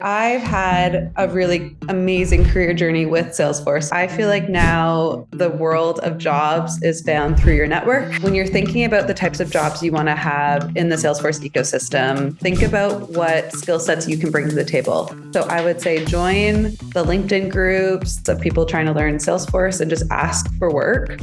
I've had a really amazing career journey with Salesforce. I feel like now the world of jobs is found through your network. When you're thinking about the types of jobs you want to have in the Salesforce ecosystem, think about what skill sets you can bring to the table. So I would say join the LinkedIn groups of people trying to learn Salesforce and just ask for work.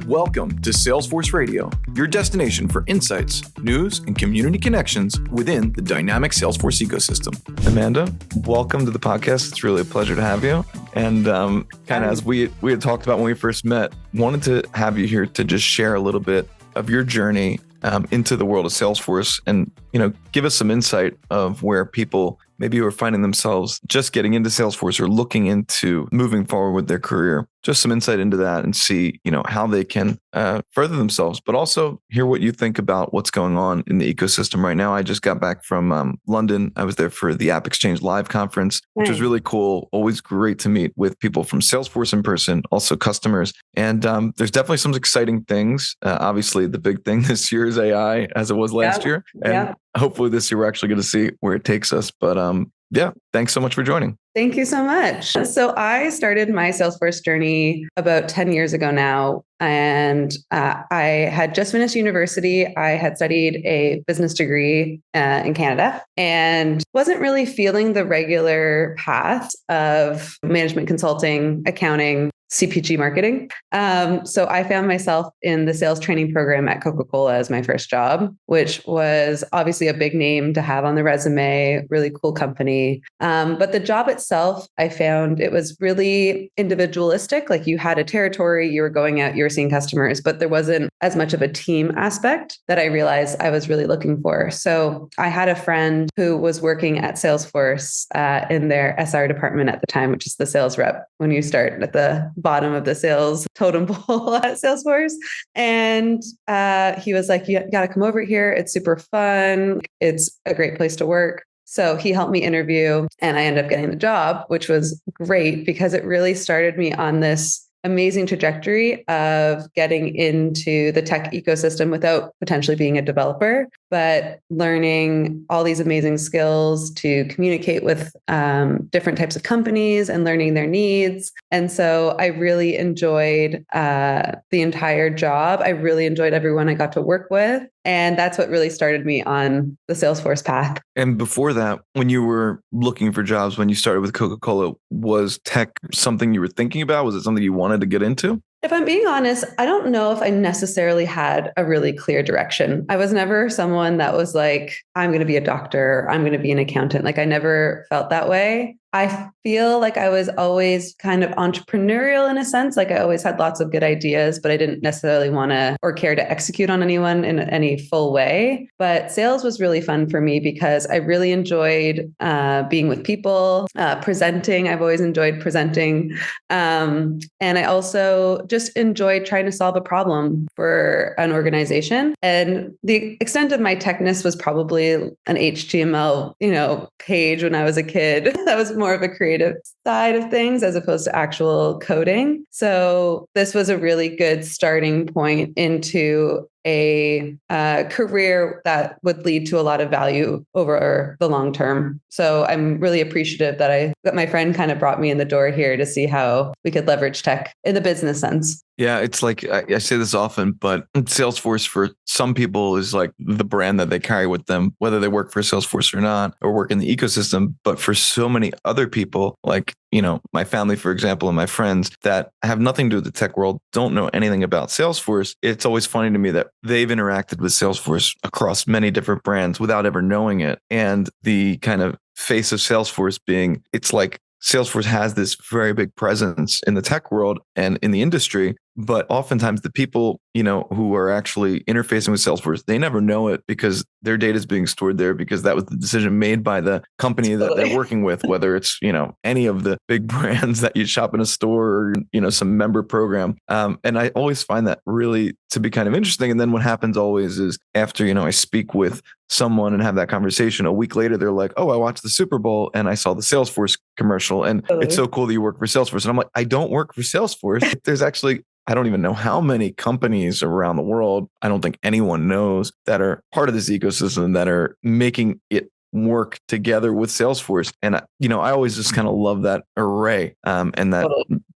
Welcome to Salesforce Radio, your destination for insights, news, and community connections within the dynamic Salesforce ecosystem. Amanda, welcome to the podcast. It's really a pleasure to have you. And kind of as we had talked about when we first met, wanted to have you here to just share a little bit of your journey into the world of Salesforce and, give us some insight of where people maybe who are finding themselves just getting into Salesforce or looking into moving forward with their career. Just some insight into that and see, how they can further themselves, but also hear what you think about what's going on in the ecosystem right now. I just got back from London. I was there for the App Exchange Live conference, which was really cool. Always great to meet with people from Salesforce in person, also customers. And there's definitely some exciting things. Obviously, the big thing this year is AI, as it was last year. And hopefully this year we're actually going to see where it takes us. But thanks so much for joining. Thank you so much. So I started my Salesforce journey about 10 years ago now, and I had just finished university. I had studied a business degree in Canada and wasn't really feeling the regular path of management consulting, accounting, CPG marketing. So I found myself in the sales training program at Coca-Cola as my first job, which was obviously a big name to have on the resume, really cool company. But the job itself, I found it was really individualistic. Like you had a territory, you were going out, you were seeing customers, but there wasn't as much of a team aspect that I realized I was really looking for. So I had a friend who was working at Salesforce in their SR department at the time, which is the sales rep when you start at the bottom of the sales totem pole at Salesforce. And he was like, you got to come over here. It's super fun. It's a great place to work. So he helped me interview and I ended up getting the job, which was great because it really started me on this amazing trajectory of getting into the tech ecosystem without potentially being a developer, but learning all these amazing skills to communicate with different types of companies and learning their needs. And so I really enjoyed the entire job. I really enjoyed everyone I got to work with. And that's what really started me on the Salesforce path. And before that, when you were looking for jobs, when you started with Coca-Cola, was tech something you were thinking about? Was it something you wanted to get into? If I'm being honest, I don't know if I necessarily had a really clear direction. I was never someone that was like, I'm going to be a doctor, I'm going to be an accountant. Like I never felt that way. I feel like I was always kind of entrepreneurial in a sense. Like I always had lots of good ideas, but I didn't necessarily want to or care to execute on anyone in any full way. But sales was really fun for me because I really enjoyed being with people, presenting. I've always enjoyed presenting. And I also just enjoyed trying to solve a problem for an organization. And the extent of my techness was probably an HTML, page when I was a kid. That was more of a creative side of things as opposed to actual coding. So this was a really good starting point into a career that would lead to a lot of value over the long term. So I'm really appreciative that my friend kind of brought me in the door here to see how we could leverage tech in the business sense. Yeah, it's like, I say this often, but Salesforce for some people is like the brand that they carry with them, whether they work for Salesforce or not, or work in the ecosystem. But for so many other people, like, my family, for example, and my friends that have nothing to do with the tech world, don't know anything about Salesforce. It's always funny to me that they've interacted with Salesforce across many different brands without ever knowing it. And the kind of face of Salesforce being, it's like Salesforce has this very big presence in the tech world and in the industry, but oftentimes the people, who are actually interfacing with Salesforce, they never know it because their data is being stored there because that was the decision made by the company that they're working with, whether it's, any of the big brands that you shop in a store or, some member program. And I always find that really to be kind of interesting. And then what happens always is after, I speak with someone and have that conversation, a week later, they're like, oh, I watched the Super Bowl and I saw the Salesforce commercial and it's so cool that you work for Salesforce. And I'm like, I don't work for Salesforce. There's actually I don't even know how many companies around the world, I don't think anyone knows, that are part of this ecosystem that are making it work together with Salesforce. And, I always just kind of love that array and that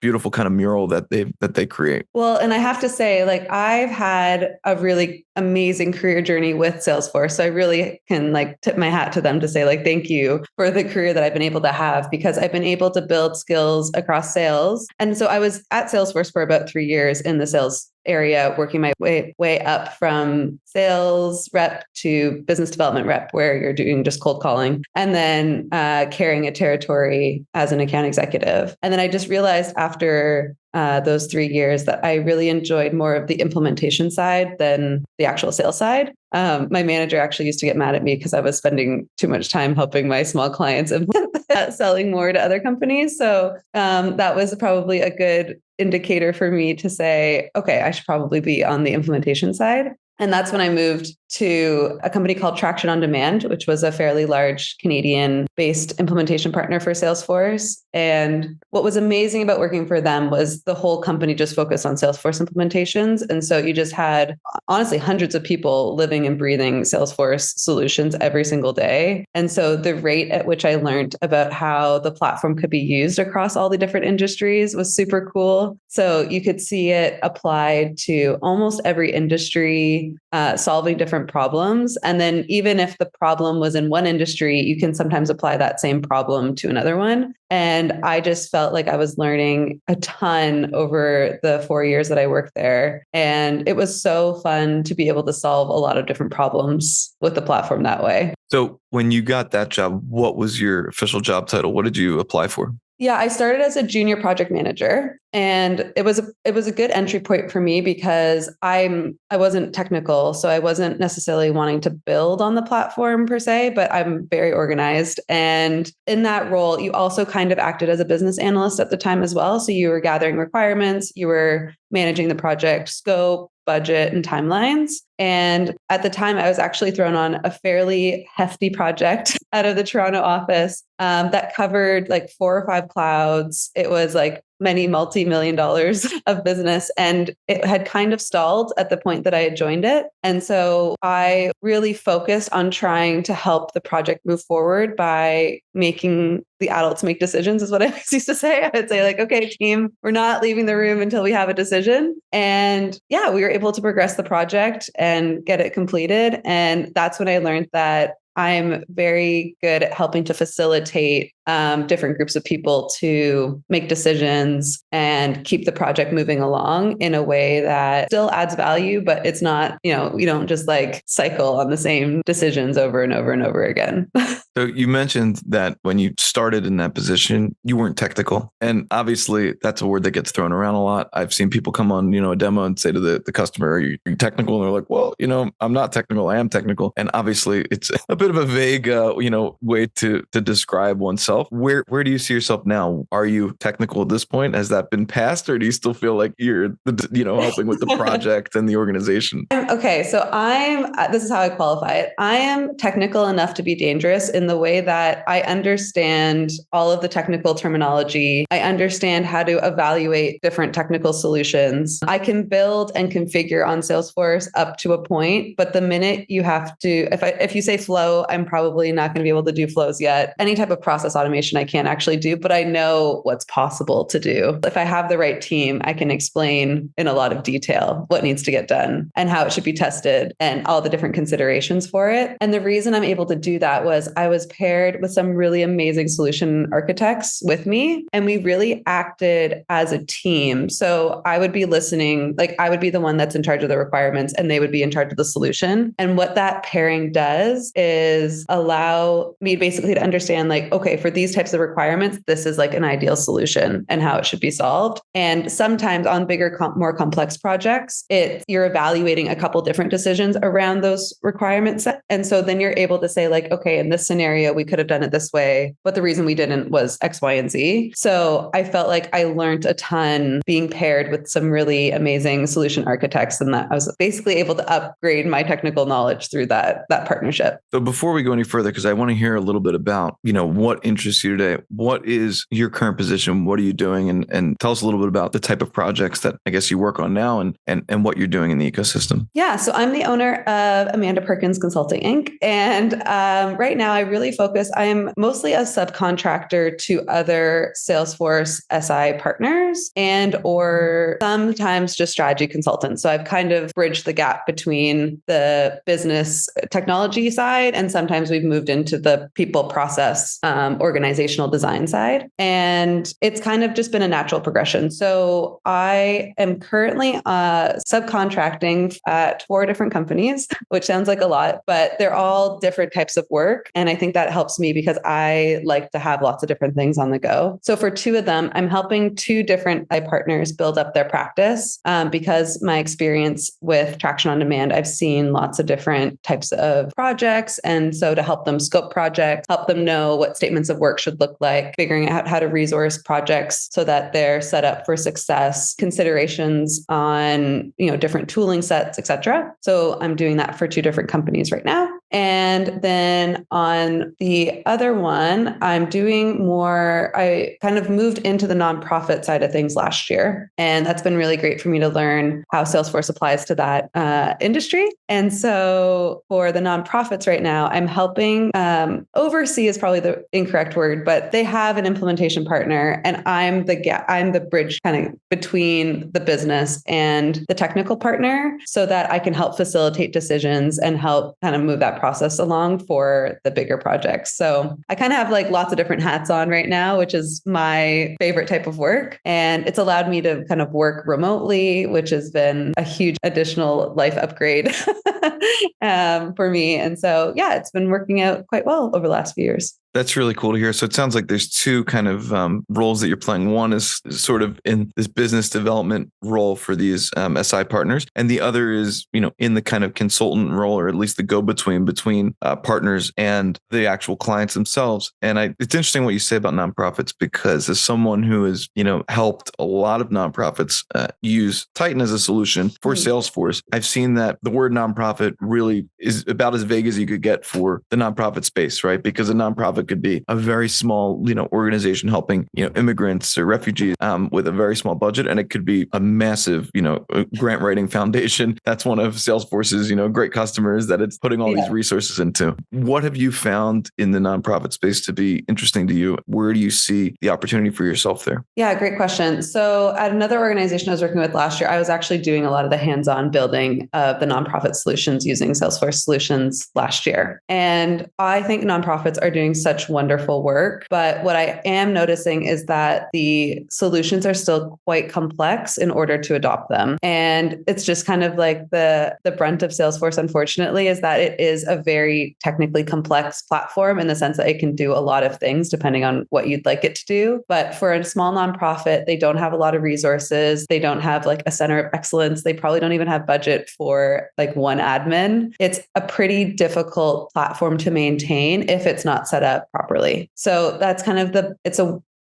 beautiful kind of mural that they create. Well, and I have to say, like, I've had a really amazing career journey with Salesforce. So I really can tip my hat to them to say thank you for the career that I've been able to have, because I've been able to build skills across sales. And so I was at Salesforce for about 3 years in the sales area, working my way up from sales rep to business development rep, where you're doing just cold calling, and then carrying a territory as an account executive. And then I just realized after those 3 years that I really enjoyed more of the implementation side than the actual sales side. My manager actually used to get mad at me because I was spending too much time helping my small clients implement that, selling more to other companies. So that was probably a good indicator for me to say, okay, I should probably be on the implementation side. And that's when I moved to a company called Traction on Demand, which was a fairly large Canadian-based implementation partner for Salesforce. And what was amazing about working for them was the whole company just focused on Salesforce implementations. And so you just had, honestly, hundreds of people living and breathing Salesforce solutions every single day. And so the rate at which I learned about how the platform could be used across all the different industries was super cool. So you could see it applied to almost every industry, solving different problems. And then even if the problem was in one industry, you can sometimes apply that same problem to another one. And I just felt like I was learning a ton over the 4 years that I worked there. And it was so fun to be able to solve a lot of different problems with the platform that way. So when you got that job, what was your official job title? What did you apply for? Yeah, I started as a junior project manager, and it was a good entry point for me because I wasn't technical, so I wasn't necessarily wanting to build on the platform per se, but I'm very organized. And in that role, you also kind of acted as a business analyst at the time as well. So you were gathering requirements, you were managing the project scope, budget, and timelines. And at the time, I was actually thrown on a fairly hefty project out of the Toronto office that covered 4 or 5 clouds. It was many multi-million dollars of business, and it had kind of stalled at the point that I had joined it. And so I really focused on trying to help the project move forward by making the adults make decisions, is what I used to say. I would say okay, team, we're not leaving the room until we have a decision. And yeah, we were able to progress the project and get it completed. And that's when I learned that I'm very good at helping to facilitate different groups of people to make decisions and keep the project moving along in a way that still adds value, but it's not, we don't just cycle on the same decisions over and over and over again. So you mentioned that when you started in that position, you weren't technical. And obviously that's a word that gets thrown around a lot. I've seen people come on, a demo and say to the customer, are you technical? And they're like, well, I'm not technical. I am technical. And obviously it's a bit of a vague, way to describe oneself. Where do you see yourself now? Are you technical at this point? Has that been passed, or do you still feel like you're, helping with the project and the organization? Okay, so this is how I qualify it. I am technical enough to be dangerous in the way that I understand all of the technical terminology. I understand how to evaluate different technical solutions. I can build and configure on Salesforce up to a point, but the minute you have to, if you say flow, I'm probably not going to be able to do flows yet. Any type of process automation I can't actually do, but I know what's possible to do. If I have the right team, I can explain in a lot of detail what needs to get done and how it should be tested and all the different considerations for it. And the reason I'm able to do that was I was paired with some really amazing solution architects with me, and we really acted as a team. So I would be listening, I would be the one that's in charge of the requirements and they would be in charge of the solution. And what that pairing does is allow me basically to understand okay, for these types of requirements, this is an ideal solution and how it should be solved. And sometimes on bigger, more complex projects, you're evaluating a couple different decisions around those requirements. And so then you're able to say okay, in this scenario, we could have done it this way, but the reason we didn't was X, Y, and Z. So I felt like I learned a ton being paired with some really amazing solution architects, and that I was basically able to upgrade my technical knowledge through that partnership. So before we go any further, because I want to hear a little bit about, what interests you today. What is your current position? What are you doing? And tell us a little bit about the type of projects that I guess you work on now and what you're doing in the ecosystem. Yeah. So I'm the owner of Amanda Perkins Consulting Inc. And right now really focus, I am mostly a subcontractor to other Salesforce SI partners and or sometimes just strategy consultants. So I've kind of bridged the gap between the business technology side, and sometimes we've moved into the people process organizational design side. And it's kind of just been a natural progression. So I am currently subcontracting at 4 different companies, which sounds like a lot, but they're all different types of work. And I think that helps me because I like to have lots of different things on the go. So for 2 of them, I'm helping 2 different partners build up their practice because my experience with traction on demand, I've seen lots of different types of projects. And so to help them scope projects, help them know what statements of work should look like, figuring out how to resource projects so that they're set up for success, considerations on, different tooling sets, et cetera. So I'm doing that for 2 different companies right now. And then on the other one, I'm doing more, I kind of moved into the nonprofit side of things last year. And that's been really great for me to learn how Salesforce applies to that industry. And so for the nonprofits right now, I'm helping oversee is probably the incorrect word, but they have an implementation partner and I'm the bridge kind of between the business and the technical partner so that I can help facilitate decisions and help kind of move that process along for the bigger projects. So I kind of have like lots of different hats on right now, which is my favorite type of work. And it's allowed me to kind of work remotely, which has been a huge additional life upgrade for me. And so, yeah, it's been working out quite well over the last few years. That's really cool to hear. So it sounds like there's 2 kind of roles that you're playing. One is sort of in this business development role for these SI partners. And the other is, in the kind of consultant role, or at least the go-between between partners and the actual clients themselves. And it's interesting what you say about nonprofits, because as someone who has, helped a lot of nonprofits use Titan as a solution for Salesforce, I've seen that the word nonprofit really is about as vague as you could get for the nonprofit space, right? Because a nonprofit could be a very small, organization helping, immigrants or refugees with a very small budget. And it could be a massive, grant writing foundation. That's one of Salesforce's, great customers that it's putting all these resources into. What have you found in the nonprofit space to be interesting to you? Where do you see the opportunity for yourself there? Yeah, great question. So at another organization I was working with last year, I was actually doing a lot of the hands-on building of the nonprofit solutions using Salesforce solutions last year. And I think nonprofits are doing such wonderful work. But what I am noticing is that the solutions are still quite complex in order to adopt them. And it's just kind of like the brunt of Salesforce, unfortunately, is that it is a very technically complex platform in the sense that it can do a lot of things depending on what you'd like it to do. But for a small nonprofit, they don't have a lot of resources. They don't have like a center of excellence. They probably don't even have budget for like one admin. It's a pretty difficult platform to maintain if it's not set up properly. So that's kind of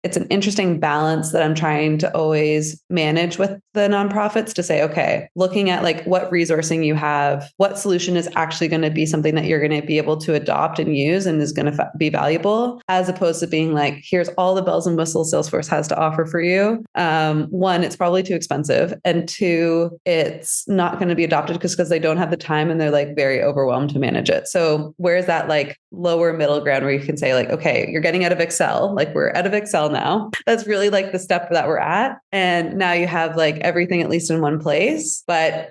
it's an interesting balance that I'm trying to always manage with the nonprofits to say, okay, looking at like what resourcing you have, what solution is actually going to be something that you're going to be able to adopt and use and is going to be valuable, as opposed to being like, here's all the bells and whistles Salesforce has to offer for you. 1, it's probably too expensive. And 2, it's not going to be adopted because they don't have the time and they're like very overwhelmed to manage it. So where's that like lower middle ground where you can say like, okay, you're getting out of Excel, like we're out of Excel now. That's really like the step that we're at. And now you have like everything at least in one place, but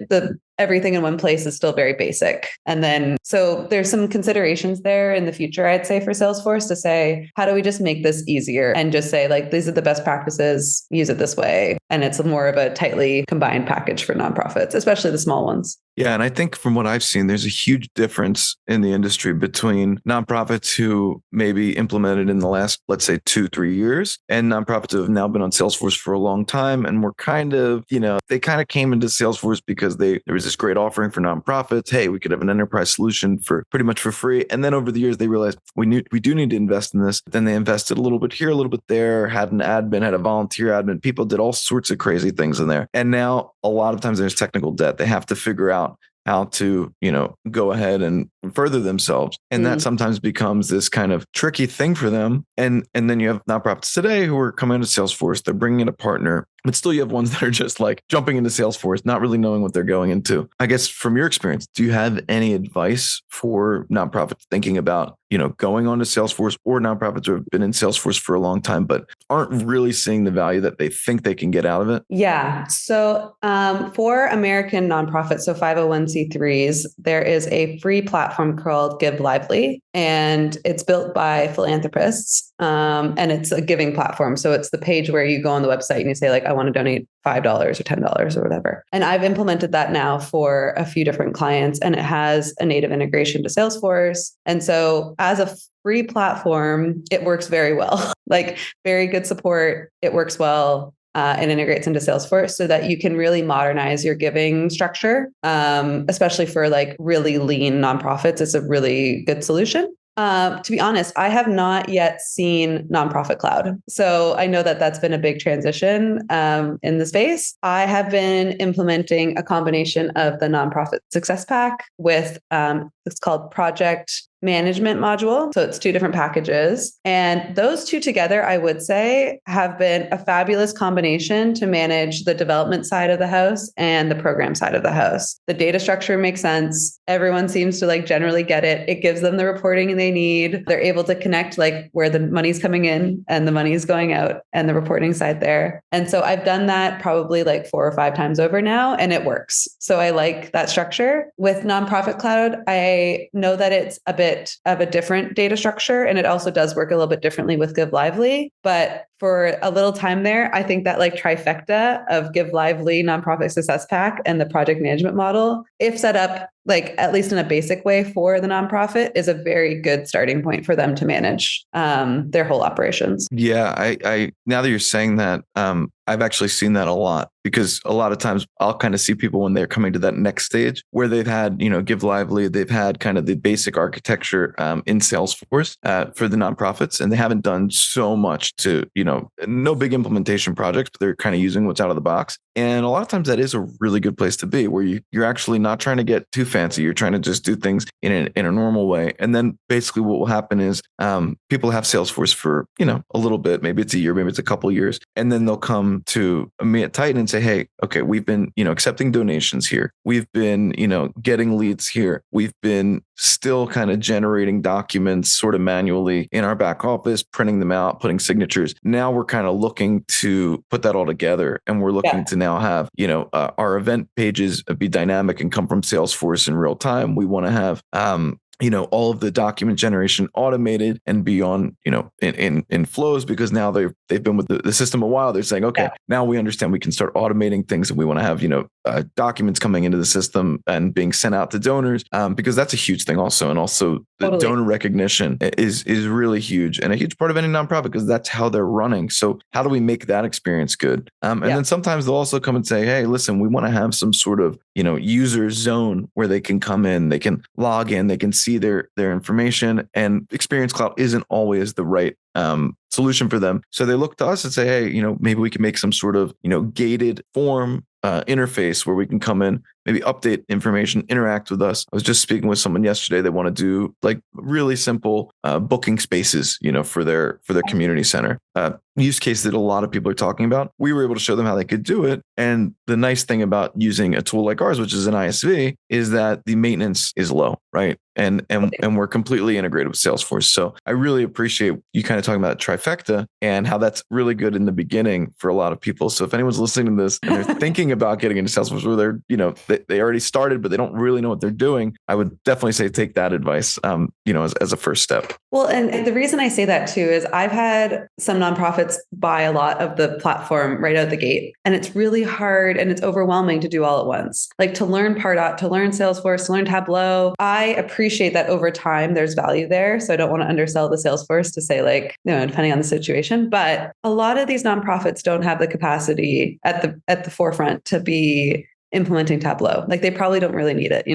everything in one place is still very basic. And then, so there's some considerations there in the future, I'd say, for Salesforce to say, how do we just make this easier and just say like, these are the best practices, use it this way. And it's more of a tightly combined package for nonprofits, especially the small ones. Yeah. And I think from what I've seen, there's a huge difference in the industry between nonprofits who maybe implemented in the last, let's say 2-3 years, and nonprofits who have now been on Salesforce for a long time. And were kind of, they kind of came into Salesforce because there was this great offering for nonprofits. Hey, we could have an enterprise solution for pretty much for free. And then over the years, they realized we do need to invest in this. Then they invested a little bit here, a little bit there, had an admin, had a volunteer admin. People did all sorts of crazy things in there. And now a lot of times there's technical debt. They have to figure out how to, go ahead and further themselves. And that sometimes becomes this kind of tricky thing for them. And then you have nonprofits today who are coming into Salesforce, they're bringing in a partner, but still you have ones that are just like jumping into Salesforce, not really knowing what they're going into. I guess from your experience, do you have any advice for nonprofits thinking about, going on to Salesforce, or nonprofits who have been in Salesforce for a long time, but aren't really seeing the value that they think they can get out of it? Yeah. So for American nonprofits, so 501c3s, there is a free platform called Give Lively, and it's built by philanthropists. And it's a giving platform. So it's the page where you go on the website and you say, like, I want to donate $5 or $10 or whatever. And I've implemented that now for a few different clients, and it has a native integration to Salesforce. And so as a free platform, it works very well, like very good support. It works well. And integrates into Salesforce so that you can really modernize your giving structure, especially for like really lean nonprofits. It's a really good solution. To be honest, I have not yet seen Nonprofit Cloud. So I know that that's been a big transition in the space. I have been implementing a combination of the Nonprofit Success Pack with it's called Project Management module. So it's two different packages. And those two together, I would say, have been a fabulous combination to manage the development side of the house and the program side of the house. The data structure makes sense. Everyone seems to like generally get it. It gives them the reporting they need. They're able to connect like where the money's coming in and the money's going out and the reporting side there. And so I've done that probably like 4 or 5 times over now, and it works. So I like that structure. With Nonprofit Cloud, I know that it's a bit of a different data structure, and it also does work a little bit differently with Give Lively. But for a little time there, I think that like trifecta of Give Lively, Nonprofit Success Pack, and the project management model, if set up like at least in a basic way for the nonprofit, is a very good starting point for them to manage their whole operations. Yeah, I now that you're saying that, I've actually seen that a lot, because a lot of times I'll kind of see people when they're coming to that next stage where they've had, Give Lively, they've had kind of the basic architecture in Salesforce for the nonprofits, and they haven't done so much to, no big implementation projects, but they're kind of using what's out of the box. And a lot of times that is a really good place to be, where you're actually not trying to get too fancy. You're trying to just do things in a normal way. And then basically what will happen is people have Salesforce for, a little bit, maybe it's a year, maybe it's a couple of years. And then they'll come to me at Titan and say, hey, okay, we've been, accepting donations here. We've been, getting leads here. We've been still kind of generating documents sort of manually in our back office, printing them out, putting signatures. Now we're kind of looking to put that all together, and we're looking to now have, our event pages be dynamic and come from Salesforce in real time. We want to have, all of the document generation automated and be on, in flows, because now they've been with the system a while. They're saying, okay, now we understand we can start automating things, and we want to have, documents coming into the system and being sent out to donors, because that's a huge thing also. And also the donor recognition is really huge, and a huge part of any nonprofit, because that's how they're running. So how do we make that experience good? And then sometimes they'll also come and say, hey, listen, we want to have some sort of, user zone where they can come in, they can log in, they can see their information, and Experience Cloud isn't always the right solution for them. So they look to us and say, hey, maybe we can make some sort of, gated form interface where we can come in, maybe update information, interact with us. I was just speaking with someone yesterday. They want to do like really simple booking spaces, for their community center. Use case that a lot of people are talking about. We were able to show them how they could do it. And the nice thing about using a tool like ours, which is an ISV, is that the maintenance is low, right? And we're completely integrated with Salesforce. So I really appreciate you kind of talking about trifecta and how that's really good in the beginning for a lot of people. So if anyone's listening to this and they're thinking about getting into Salesforce, where they're, they already started, but they don't really know what they're doing, I would definitely say take that advice, as a first step. Well, and the reason I say that too is I've had some nonprofits buy a lot of the platform right out the gate, and it's really hard and it's overwhelming to do all at once. Like to learn Pardot, to learn Salesforce, to learn Tableau. I appreciate that over time there's value there. So I don't want to undersell the Salesforce to say like, depending on the situation, but a lot of these nonprofits don't have the capacity at the forefront to be implementing Tableau. Like they probably don't really need it,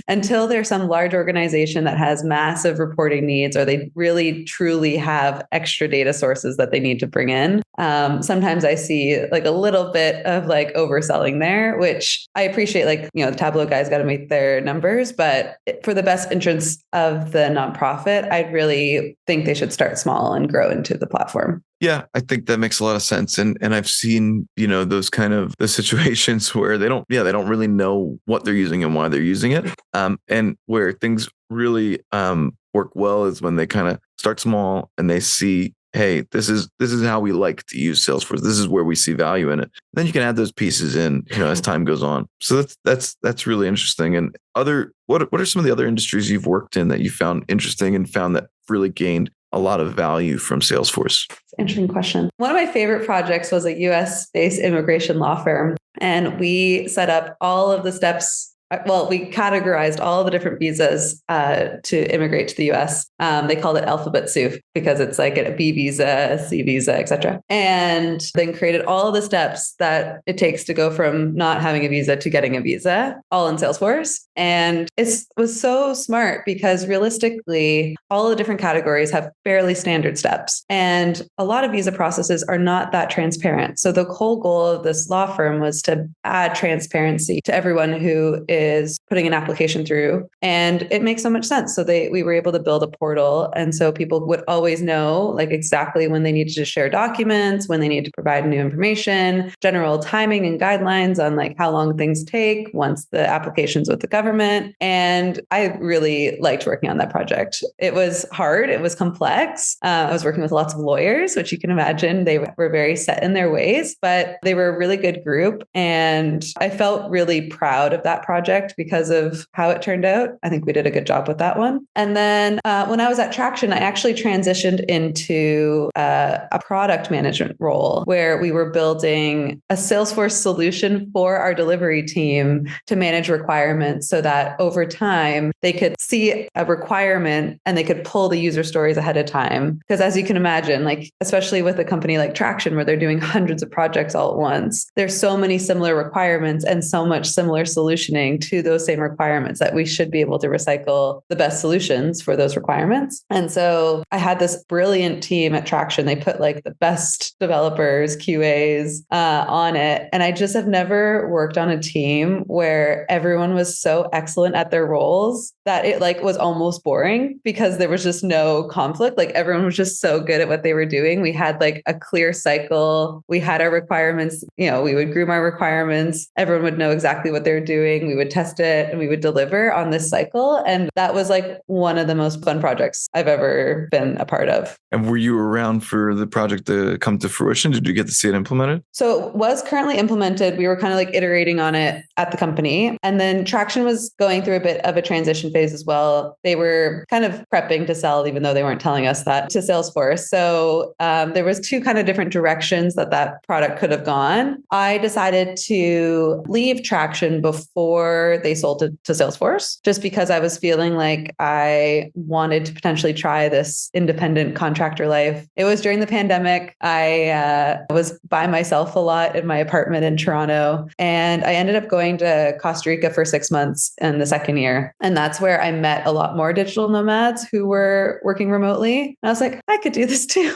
until there's some large organization that has massive reporting needs, or they really truly have extra data sources that they need to bring in. Sometimes I see like a little bit of like overselling there, which I appreciate. Like, the Tableau guys got to make their numbers, but for the best interests of the nonprofit, I really think they should start small and grow into the platform. Yeah, I think that makes a lot of sense. And I've seen, those kind of the situations where they don't really know what they're using and why they're using it. And where things really work well is when they kind of start small and they see, hey, this is how we like to use Salesforce. This is where we see value in it. Then you can add those pieces in, as time goes on. So that's really interesting. And what are some of the other industries you've worked in that you found interesting and found that really gained a lot of value from Salesforce? Interesting question. One of my favorite projects was a U.S.-based immigration law firm, and we set up all of the steps. Well, we categorized all the different visas to immigrate to the U.S. They called it alphabet soup because it's like a B visa, a C visa, etc. And then created all of the steps that it takes to go from not having a visa to getting a visa, all in Salesforce. And it was so smart because realistically, all the different categories have fairly standard steps. And a lot of visa processes are not that transparent. So the whole goal of this law firm was to add transparency to everyone who is putting an application through. And it makes so much sense. So we were able to build a portal. And so people would always know like exactly when they needed to share documents, when they need to provide new information, general timing and guidelines on like how long things take once the application's with the government. And I really liked working on that project. It was hard. It was complex. I was working with lots of lawyers, which you can imagine they were very set in their ways, but they were a really good group. And I felt really proud of that project because of how it turned out. I think we did a good job with that one. And then when I was at Traction, I actually transitioned into a product management role where we were building a Salesforce solution for our delivery team to manage requirements so that over time they could see a requirement and they could pull the user stories ahead of time. Because as you can imagine, like especially with a company like Traction where they're doing hundreds of projects all at once, there's so many similar requirements and so much similar solutioning to those same requirements that we should be able to recycle the best solutions for those requirements. And so I had this brilliant team at Traction. They put like the best developers, QAs on it. And I just have never worked on a team where everyone was so excellent at their roles that it like was almost boring because there was just no conflict. Like everyone was just so good at what they were doing. We had like a clear cycle. We had our requirements, we would groom our requirements. Everyone would know exactly what they were doing. We would test it and we would deliver on this cycle. And that was like one of the most fun projects I've ever been a part of. And were you around for the project to come to fruition? Did you get to see it implemented? So it was currently implemented. We were kind of like iterating on it at the company. And then Traction was going through a bit of a transition phase as well. They were kind of prepping to sell, even though they weren't telling us that, to Salesforce. So there was two kind of different directions that product could have gone. I decided to leave Traction before they sold it to Salesforce, just because I was feeling like I wanted to potentially try this independent contractor life. It was during the pandemic. I was by myself a lot in my apartment in Toronto, and I ended up going to Costa Rica for 6 months in the second year. And that's where I met a lot more digital nomads who were working remotely. And I was like, I could do this too.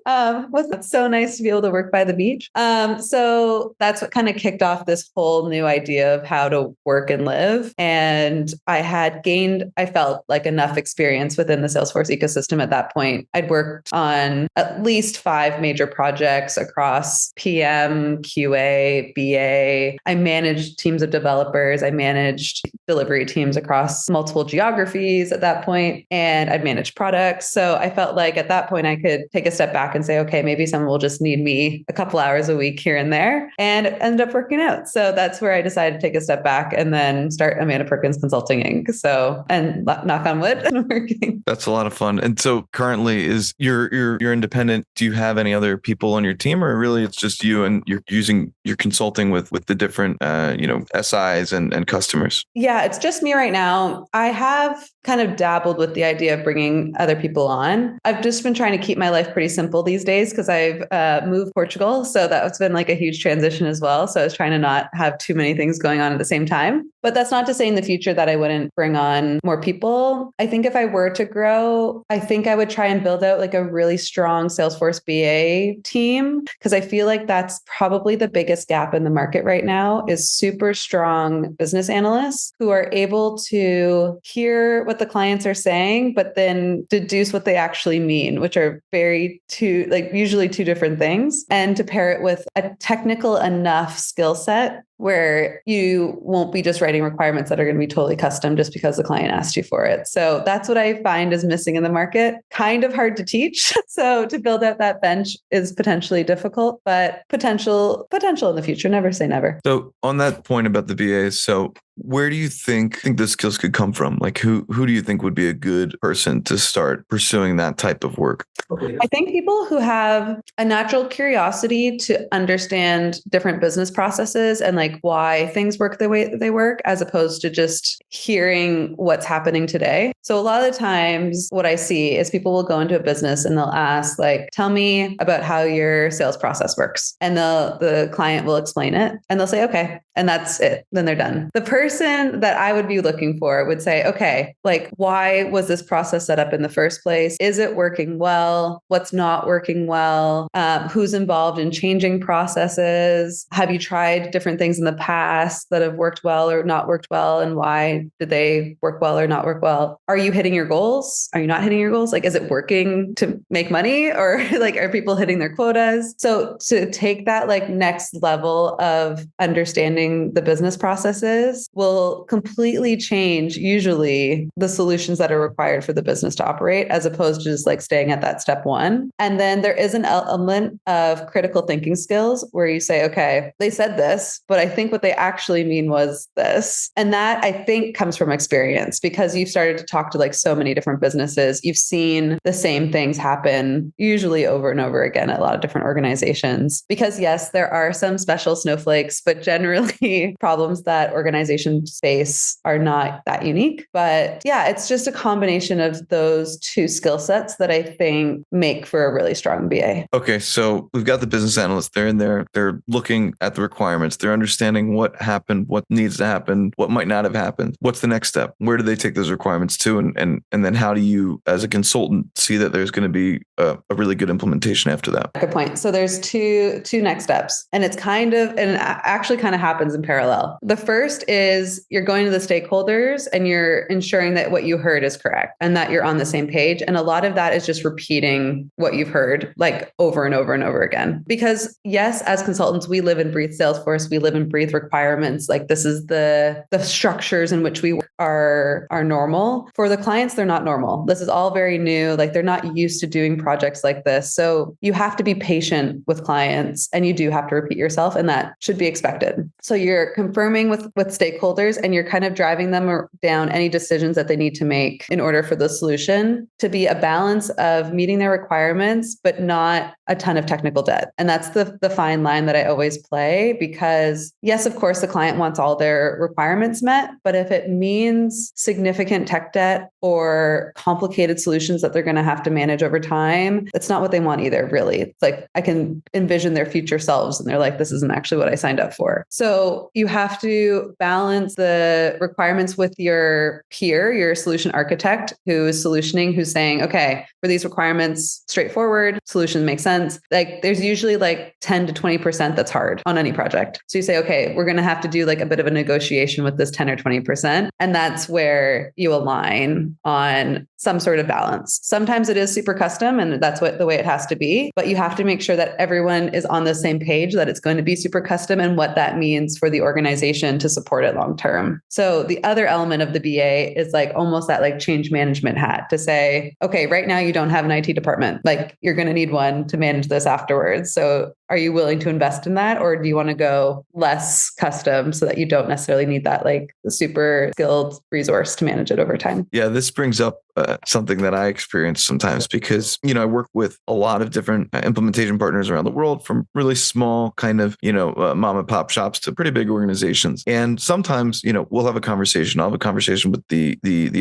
Wasn't it so nice to be able to work by the beach? So that's what kind of kicked off this whole new idea of how to work and live. And I had gained, I felt like enough experience within the Salesforce ecosystem at that point. I'd worked on at least 5 major projects across PM, QA, BA. I managed teams of developers. I managed delivery teams across multiple geographies at that point, and I'd managed products. So I felt like at that point I could take a step back and say, okay, maybe someone will just need me a couple hours a week here and there. And it ended up working out. So that's where I decided to take a step back and then start Amanda Perkins Consulting Inc. So, and knock on wood, working. That's a lot of fun. And so currently you're independent. Do you have any other people on your team, or really it's just you and you're consulting with the different, SIs and customers? Yeah, it's just me right now. I have kind of dabbled with the idea of bringing other people on. I've just been trying to keep my life pretty simple these days because I've moved Portugal. So that's been like a huge transition as well. So I was trying to not have too many things going on at the same same time. But that's not to say in the future that I wouldn't bring on more people. I think if I were to grow, I think I would try and build out like a really strong Salesforce BA team, because I feel like that's probably the biggest gap in the market right now is super strong business analysts who are able to hear what the clients are saying, but then deduce what they actually mean, which are usually two different things, and to pair it with a technical enough skill set where you won't be just writing requirements that are going to be totally custom just because the client asked you for it. So that's what I find is missing in the market. Kind of hard to teach. So to build out that bench is potentially difficult, but potential in the future. Never say never. So on that point about the BAs, so where do you think the skills could come from? Like who do you think would be a good person to start pursuing that type of work? I think people who have a natural curiosity to understand different business processes and like why things work the way that they work, as opposed to just hearing what's happening today. So a lot of the times what I see is people will go into a business and they'll ask like, tell me about how your sales process works. And the client will explain it and they'll say, okay. And that's it. Then they're done. The person that I would be looking for would say, okay, like why was this process set up in the first place? Is it working well? What's not working well? Who's involved in changing processes? Have you tried different things in the past that have worked well or not worked well? And why did they work well or not work well? Are you hitting your goals? Are you not hitting your goals? Like, is it working to make money, or like, are people hitting their quotas? So to take that like next level of understanding the business processes will completely change usually the solutions that are required for the business to operate, as opposed to just like staying at that step one. And then there is an element of critical thinking skills where you say, okay, they said this, but I think what they actually mean was this. And that I think comes from experience, because you've started to talk to like so many different businesses. You've seen the same things happen usually over and over again at a lot of different organizations, because yes, there are some special snowflakes, but generally problems that organizations face are not that unique. But yeah, it's just a combination of those two skill sets that I think make for a really strong BA. Okay, so we've got the business analysts. They're in there. They're looking at the requirements. They're understanding what happened, what needs to happen, what might not have happened. What's the next step? Where do they take those requirements to? And then how do you, as a consultant, see that there's going to be a really good implementation after that? Good point. So there's two next steps, and it's actually kind of happens in parallel. The first is you're going to the stakeholders and you're ensuring that what you heard is correct and that you're on the same page. And a lot of that is just repeating what you've heard like over and over and over again. Because yes, as consultants, we live and breathe Salesforce. We live and breathe requirements. Like this is the structures in which we are normal. For the clients, they're not normal. This is all very new. Like they're not used to doing projects like this. So you have to be patient with clients and you do have to repeat yourself, and that should be expected. So you're confirming with stakeholders and you're kind of driving them down any decisions that they need to make in order for the solution to be a balance of meeting their requirements, but not a ton of technical debt. And that's the fine line that I always play, because yes, of course, the client wants all their requirements met, but if it means significant tech debt or complicated solutions that they're going to have to manage over time, it's not what they want either, really. It's like I can envision their future selves and they're like, this isn't actually what I signed up for. So you have to balance the requirements with your peer, your solution architect who is solutioning, who's saying, okay, for these requirements, straightforward, solution makes sense. Like there's usually like 10 to 20% that's hard on any project. So you say, okay, we're going to have to do like a bit of a negotiation with this 10 or 20%. And that's where you align on some sort of balance. Sometimes it is super custom and that's the way it has to be, but you have to make sure that everyone is on the same page, that it's going to be super custom and what that means for the organization to support it long term. So the other element of the BA is like almost that like change management hat to say, okay, right now you don't have an IT department. Like you're going to need one to manage this afterwards. So are you willing to invest in that? Or do you want to go less custom so that you don't necessarily need that like super skilled resource to manage it over time? Yeah, this brings up something that I experience sometimes because, I work with a lot of different implementation partners around the world, from really small kind of, mom and pop shops to pretty big organizations. And sometimes, we'll have a conversation. I'll have a conversation with the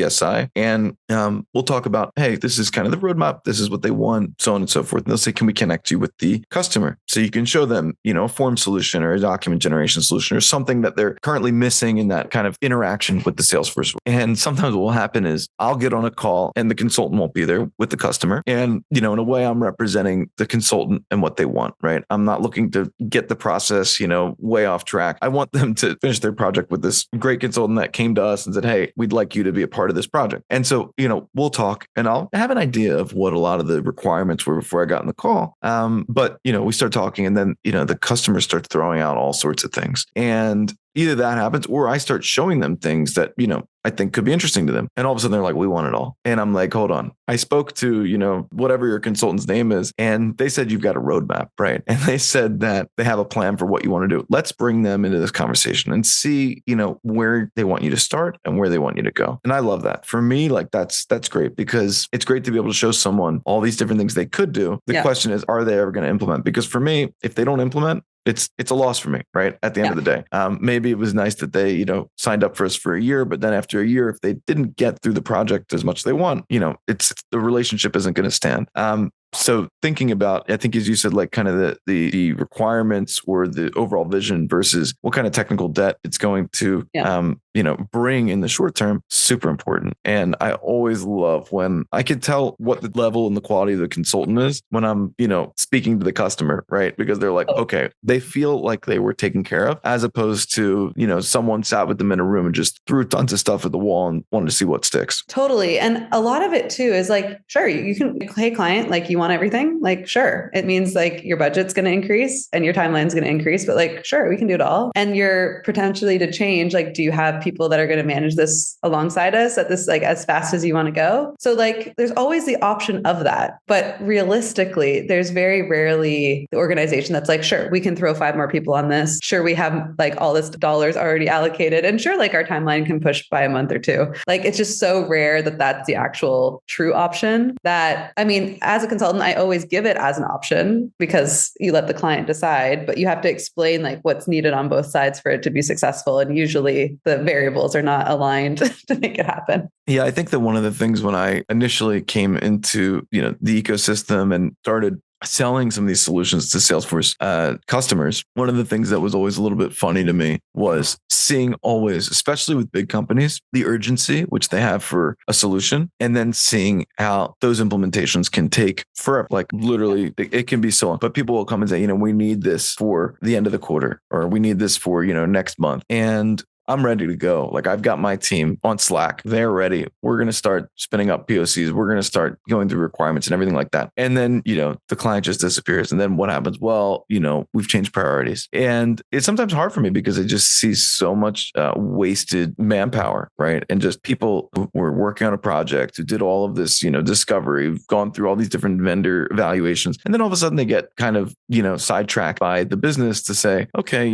SI and we'll talk about, hey, this is kind of the roadmap. This is what they want, so on and so forth. And they'll say, can we connect you with the customer so So you can show them, a form solution or a document generation solution or something that they're currently missing in that kind of interaction with the Salesforce. And sometimes what will happen is I'll get on a call and the consultant won't be there with the customer. And, in a way I'm representing the consultant and what they want, right? I'm not looking to get the process, way off track. I want them to finish their project with this great consultant that came to us and said, hey, we'd like you to be a part of this project. And so, we'll talk and I'll have an idea of what a lot of the requirements were before I got on the call. But, we start talking and then, the customer starts throwing out all sorts of things. And either that happens or I start showing them things that, I think could be interesting to them. And all of a sudden they're like, we want it all. And I'm like, hold on. I spoke to, whatever your consultant's name is, and they said you've got a roadmap, right? And they said that they have a plan for what you want to do. Let's bring them into this conversation and see, where they want you to start and where they want you to go. And I love that. For me, like that's great because it's great to be able to show someone all these different things they could do. The question is, are they ever going to implement? Because for me, if they don't implement, it's a loss for me, right? At the end of the day, maybe it was nice that they, signed up for us for a year, but then after a year, if they didn't get through the project as much as they want, it's the relationship isn't going to stand. So thinking about, I think, as you said, like kind of the requirements or the overall vision versus what kind of technical debt it's going to, bring in the short term, super important. And I always love when I can tell what the level and the quality of the consultant is when I'm, speaking to the customer, right? Because they're like, okay, they feel like they were taken care of as opposed to, someone sat with them in a room and just threw tons of stuff at the wall and wanted to see what sticks. Totally. And a lot of it too is like, sure, you can, hey client, like you want everything? Like, sure. It means like your budget's going to increase and your timeline's going to increase, but like, sure, we can do it all. And you're potentially to change, like, do you have people that are going to manage this alongside us at this, like as fast as you want to go? So like, there's always the option of that, but realistically, there's very rarely the organization that's like, sure, we can throw 5 more people on this. Sure. We have like all this dollars already allocated and sure, like our timeline can push by a month or 2. Like, it's just so rare that that's the actual true option that, I mean, as a consultant, I always give it as an option because you let the client decide, but you have to explain like what's needed on both sides for it to be successful. And usually the variables are not aligned to make it happen. Yeah, I think that one of the things when I initially came into, the ecosystem and started selling some of these solutions to Salesforce customers, one of the things that was always a little bit funny to me was seeing always, especially with big companies, the urgency which they have for a solution, and then seeing how those implementations can take forever. Like literally, it can be so long. But people will come and say, we need this for the end of the quarter, or we need this for, next month. And I'm ready to go. Like I've got my team on Slack. They're ready. We're going to start spinning up POCs. We're going to start going through requirements and everything like that. And then, the client just disappears. And then what happens? Well, we've changed priorities. And it's sometimes hard for me because I just see so much wasted manpower, right? And just people who were working on a project who did all of this, discovery, gone through all these different vendor evaluations. And then all of a sudden they get kind of, sidetracked by the business to say, okay,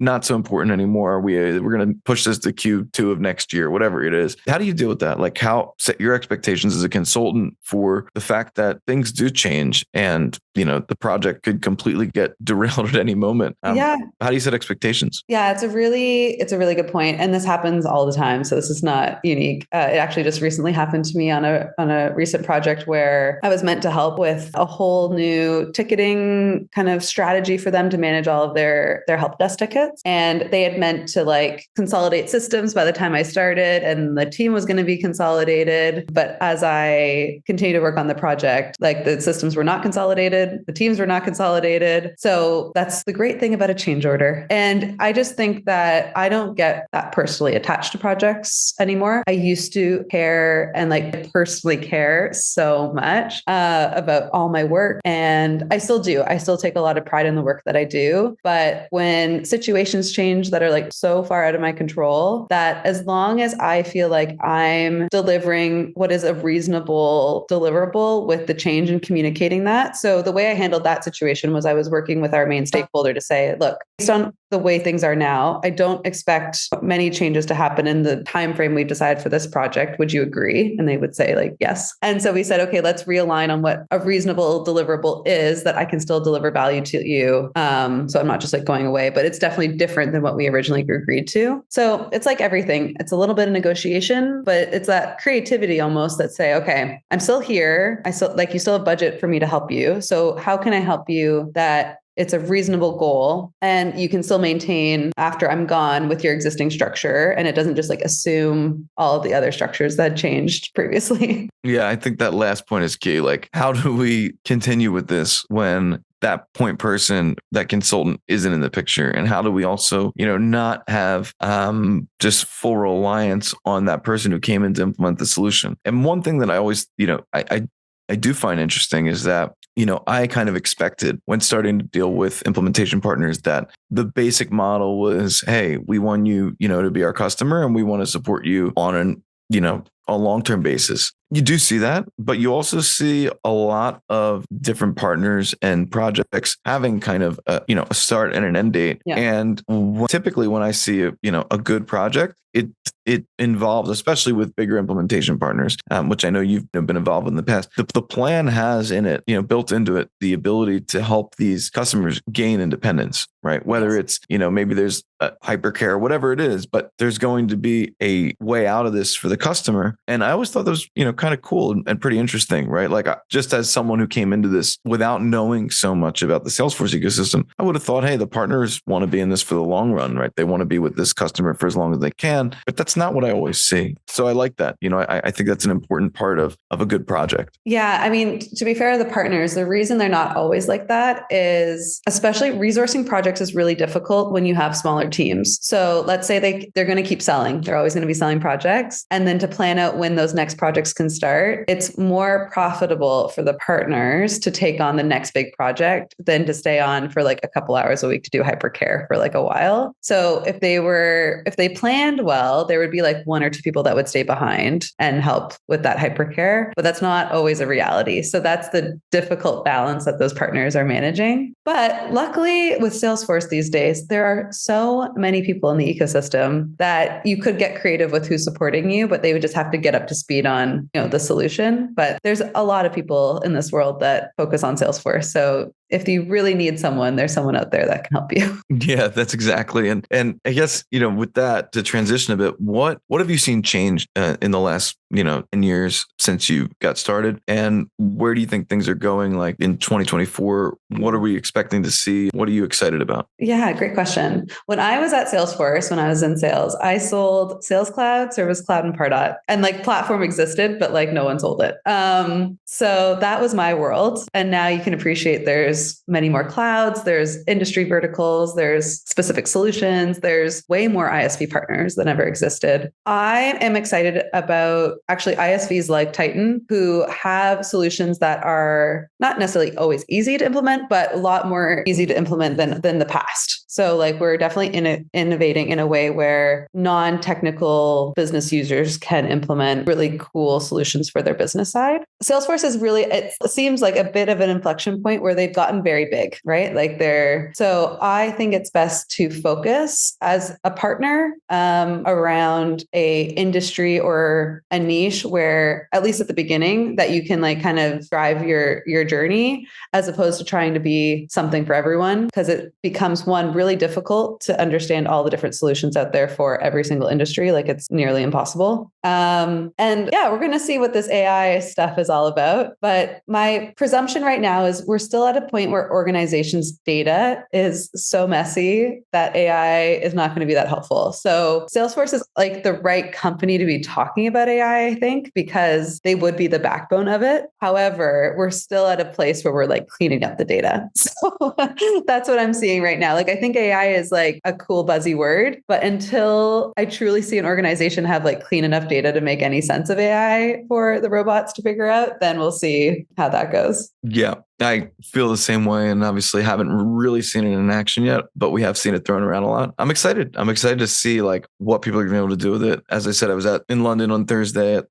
not so important anymore. We're going to push this to Q2 of next year, whatever it is. How do you deal with that? Like how set your expectations as a consultant for the fact that things do change and, the project could completely get derailed at any moment. How do you set expectations? Yeah, it's a really good point. And this happens all the time. So this is not unique. It actually just recently happened to me on a recent project where I was meant to help with a whole new ticketing kind of strategy for them to manage all of their help desk tickets. And they had meant to like consolidate systems by the time I started, and the team was going to be consolidated. But as I continued to work on the project, like the systems were not consolidated, the teams were not consolidated. So that's the great thing about a change order. And I just think that I don't get that personally attached to projects anymore. I used to care and like personally care so much about all my work. And I still do. I still take a lot of pride in the work that I do. But when situations change that are like so far out of my control, that as long as I feel like I'm delivering what is a reasonable deliverable with the change and communicating that. So the way I handled that situation was I was working with our main stakeholder to say, look, based on the way things are now, I don't expect many changes to happen in the time frame we decide for this project. Would you agree? And they would say like, yes. And so we said, okay, let's realign on what a reasonable deliverable is that I can still deliver value to you. So I'm not just like going away, but it's definitely different than what we originally agreed to. So it's like everything. It's a little bit of negotiation, but it's that creativity almost that say, okay, I'm still here. You still have budget for me to help you. So how can I help you that it's a reasonable goal and you can still maintain after I'm gone with your existing structure. And it doesn't just like assume all of the other structures that changed previously. Yeah, I think that last point is key. Like, how do we continue with this when that point person, that consultant isn't in the picture? And how do we also, not have just full reliance on that person who came in to implement the solution? And one thing that I always, I do find interesting is that, I kind of expected when starting to deal with implementation partners that the basic model was, hey, we want you, to be our customer and we want to support you on a long-term basis. You do see that, but you also see a lot of different partners and projects having kind of a start and an end date. Yeah. And typically when I see a good project, it involves, especially with bigger implementation partners, which I know you've been involved in the past. The plan has in it, built into it, the ability to help these customers gain independence, right? Whether it's, maybe there's a hypercare, whatever it is, but there's going to be a way out of this for the customer. And I always thought that was, kind of cool and pretty interesting, right? Like just as someone who came into this without knowing so much about the Salesforce ecosystem, I would have thought, hey, the partners want to be in this for the long run, right? They want to be with this customer for as long as they can, but that's not what I always see. So I like that. I think that's an important part of a good project. Yeah. I mean, to be fair to the partners, the reason they're not always like that is especially resourcing projects is really difficult when you have smaller teams. So let's say they're going to keep selling. They're always going to be selling projects. And then to plan out when those next projects can start, it's more profitable for the partners to take on the next big project than to stay on for like a couple hours a week to do hypercare for like a while. So if they planned well, there would be like one or two people that would stay behind and help with that hypercare, but that's not always a reality. So that's the difficult balance that those partners are managing. But luckily with Salesforce these days, there are so many people in the ecosystem that you could get creative with who's supporting you, but they would just have to get up to speed on, the solution. But there's a lot of people in this world that focus on Salesforce. So if you really need someone, there's someone out there that can help you. Yeah, that's exactly. And I guess, with that, to transition a bit, what have you seen change in the last, 10 years since you got started? And where do you think things are going like in 2024? What are we expecting to see? What are you excited about? Yeah, great question. When I was at Salesforce, when I was in sales, I sold Sales Cloud, Service Cloud, and Pardot. And like platform existed, but like no one sold it. So that was my world. And now you can appreciate there's many more clouds, there's industry verticals, there's specific solutions, there's way more ISV partners than ever existed. I am excited about actually ISVs like Titan, who have solutions that are not necessarily always easy to implement, but a lot more easy to implement than the past. So like we're definitely innovating in a way where non-technical business users can implement really cool solutions for their business side. Salesforce is really, it seems like a bit of an inflection point where they've gotten very big, right? So I think it's best to focus as a partner around a industry or a niche where, at least at the beginning, that you can like kind of drive your journey, as opposed to trying to be something for everyone, because it becomes really difficult to understand all the different solutions out there for every single industry. Like it's nearly impossible. And yeah, we're going to see what this AI stuff is all about. But my presumption right now is we're still at a point where organizations' data is so messy that AI is not going to be that helpful. So Salesforce is like the right company to be talking about AI, I think, because they would be the backbone of it. However, we're still at a place where we're like cleaning up the data. So that's what I'm seeing right now. Like, I think AI is like a cool, buzzy word, but until I truly see an organization have like clean enough data to make any sense of AI for the robots to figure out, then we'll see how that goes. Yeah. I feel the same way, and obviously haven't really seen it in action yet, but we have seen it thrown around a lot. I'm excited. I'm excited to see like what people are going to be able to do with it. As I said, I was in London on Thursday at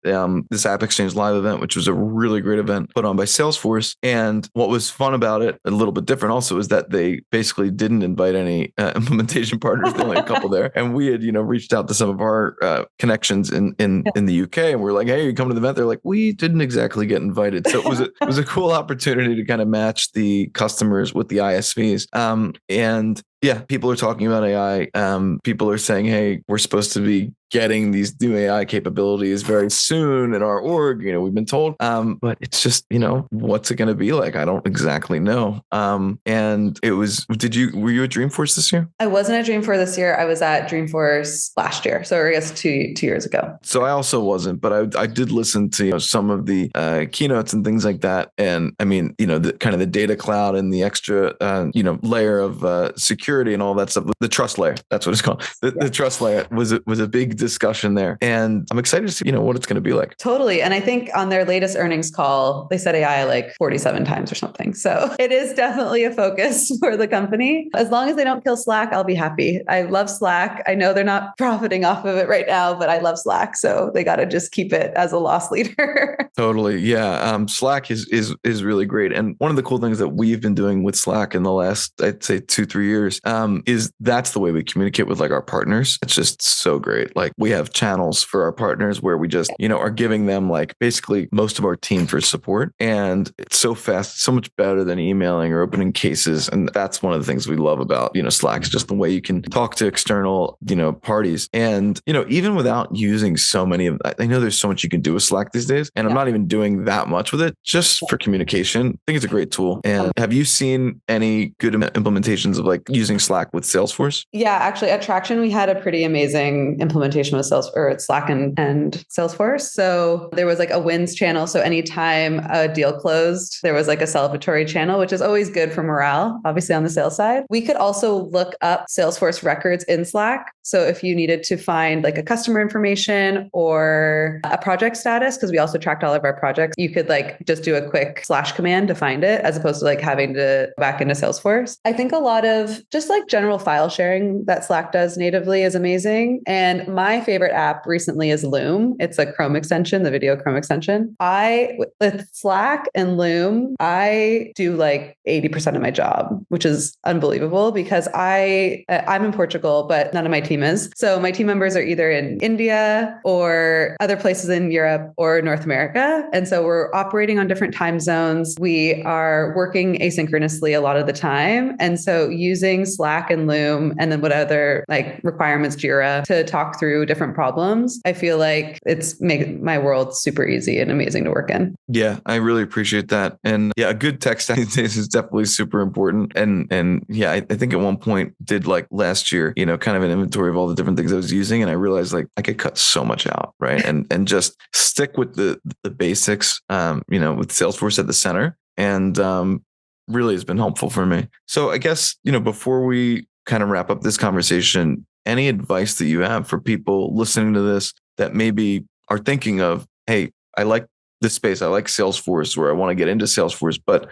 this App Exchange Live event, which was a really great event put on by Salesforce. And what was fun about it, a little bit different also, is that they basically didn't invite any implementation partners. There were only a couple there, and we had reached out to some of our connections in the UK, and we're like, hey, you come to the event? They're like, we didn't exactly get invited. So it was a cool opportunity to kind of match the customers with the ISVs. And yeah, people are talking about AI. People are saying, hey, we're supposed to be getting these new AI capabilities very soon in our org. We've been told, but it's just, what's it going to be like? I don't exactly know. And it was, were you at Dreamforce this year? I wasn't at Dreamforce this year. I was at Dreamforce last year. So I guess two years ago. So I also wasn't, but I did listen to some of the keynotes and things like that. And I mean, the kind of the data cloud and the extra, layer of security and all that stuff, the trust layer, that's what it's called. The trust layer was a big discussion there. And I'm excited to see, what it's going to be like. Totally. And I think on their latest earnings call, they said AI like 47 times or something. So it is definitely a focus for the company. As long as they don't kill Slack, I'll be happy. I love Slack. I know they're not profiting off of it right now, but I love Slack. So they got to just keep it as a loss leader. Totally. Yeah. Slack is really great. And one of the cool things that we've been doing with Slack in the last, I'd say 2-3 years, is that's the way we communicate with like our partners. It's just so great. Like we have channels for our partners where we just, are giving them like basically most of our team for support. And it's so fast, so much better than emailing or opening cases. And that's one of the things we love about, Slack is just the way you can talk to external, parties. And, even without using so many of that, I know there's so much you can do with Slack these days. And I'm not even doing that much with it just for communication. I think it's a great tool. And have you seen any good implementations of like using Slack with Salesforce? Yeah, actually at Traction, we had a pretty amazing implementation with Slack and Salesforce. So there was like a wins channel. So anytime a deal closed, there was like a celebratory channel, which is always good for morale, obviously on the sales side. We could also look up Salesforce records in Slack. So if you needed to find like a customer information or a project status, because we also tracked all of our projects, you could like just do a quick / command to find it as opposed to like having to go back into Salesforce. I think a lot of just like general file sharing that Slack does natively is amazing. And my favorite app recently is Loom. It's a Chrome extension, the video Chrome extension. With Slack and Loom, I do like 80% of my job, which is unbelievable because I'm in Portugal, but none of my team is. So my team members are either in India or other places in Europe or North America. And so we're operating on different time zones. We are working asynchronously a lot of the time. And so using Slack and Loom and then what other like requirements, Jira, to talk through different problems, I feel like it's made my world super easy and amazing to work in. Yeah, I really appreciate that. And yeah, a good tech stack these days is definitely super important. And yeah, I think at one point did like last year, kind of an inventory of all the different things I was using. And I realized like I could cut so much out, right? And just stick with the basics, with Salesforce at the center. And really has been helpful for me. So I guess, before we kind of wrap up this conversation, any advice that you have for people listening to this that maybe are thinking of, hey, I like this space. I like Salesforce, or I want to get into Salesforce, but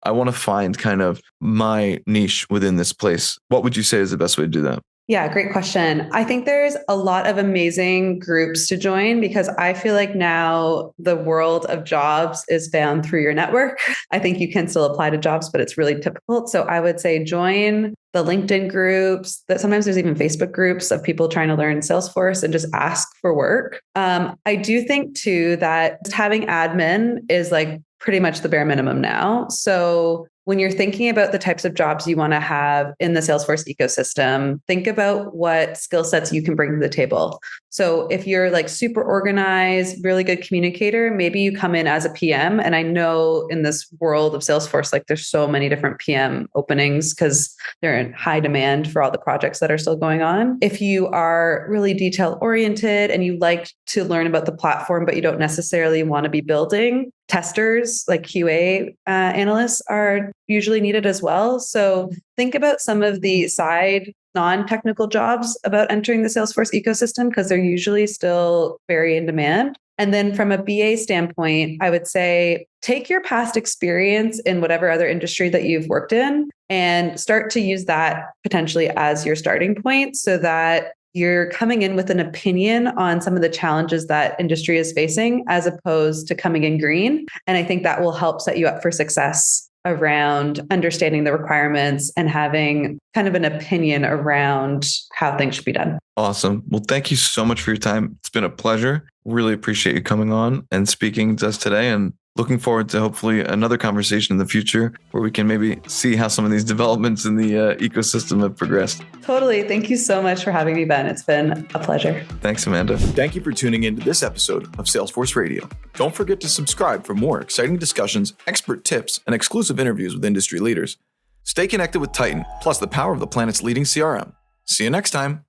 I want to find kind of my niche within this place. What would you say is the best way to do that? Yeah, great question. I think there's a lot of amazing groups to join because I feel like now the world of jobs is found through your network. I think you can still apply to jobs, but it's really difficult. So I would say join the LinkedIn groups. That sometimes there's even Facebook groups of people trying to learn Salesforce and just ask for work. I do think too that just having admin is like pretty much the bare minimum now. So when you're thinking about the types of jobs you want to have in the Salesforce ecosystem, think about what skill sets you can bring to the table. So if you're like super organized, really good communicator, maybe you come in as a PM. And I know in this world of Salesforce, like there's so many different PM openings because they're in high demand for all the projects that are still going on. If you are really detail oriented and you like to learn about the platform, but you don't necessarily want to be building, testers like QA analysts are usually needed as well. So think about some of the side non-technical jobs about entering the Salesforce ecosystem because they're usually still very in demand. And then from a BA standpoint, I would say take your past experience in whatever other industry that you've worked in and start to use that potentially as your starting point so that you're coming in with an opinion on some of the challenges that industry is facing as opposed to coming in green. And I think that will help set you up for success around understanding the requirements and having kind of an opinion around how things should be done. Awesome. Well, thank you so much for your time. It's been a pleasure. Really appreciate you coming on and speaking to us today. And looking forward to hopefully another conversation in the future where we can maybe see how some of these developments in the ecosystem have progressed. Totally. Thank you so much for having me, Ben. It's been a pleasure. Thanks, Amanda. Thank you for tuning in to this episode of Salesforce Radio. Don't forget to subscribe for more exciting discussions, expert tips, and exclusive interviews with industry leaders. Stay connected with Titan, plus the power of the planet's leading CRM. See you next time.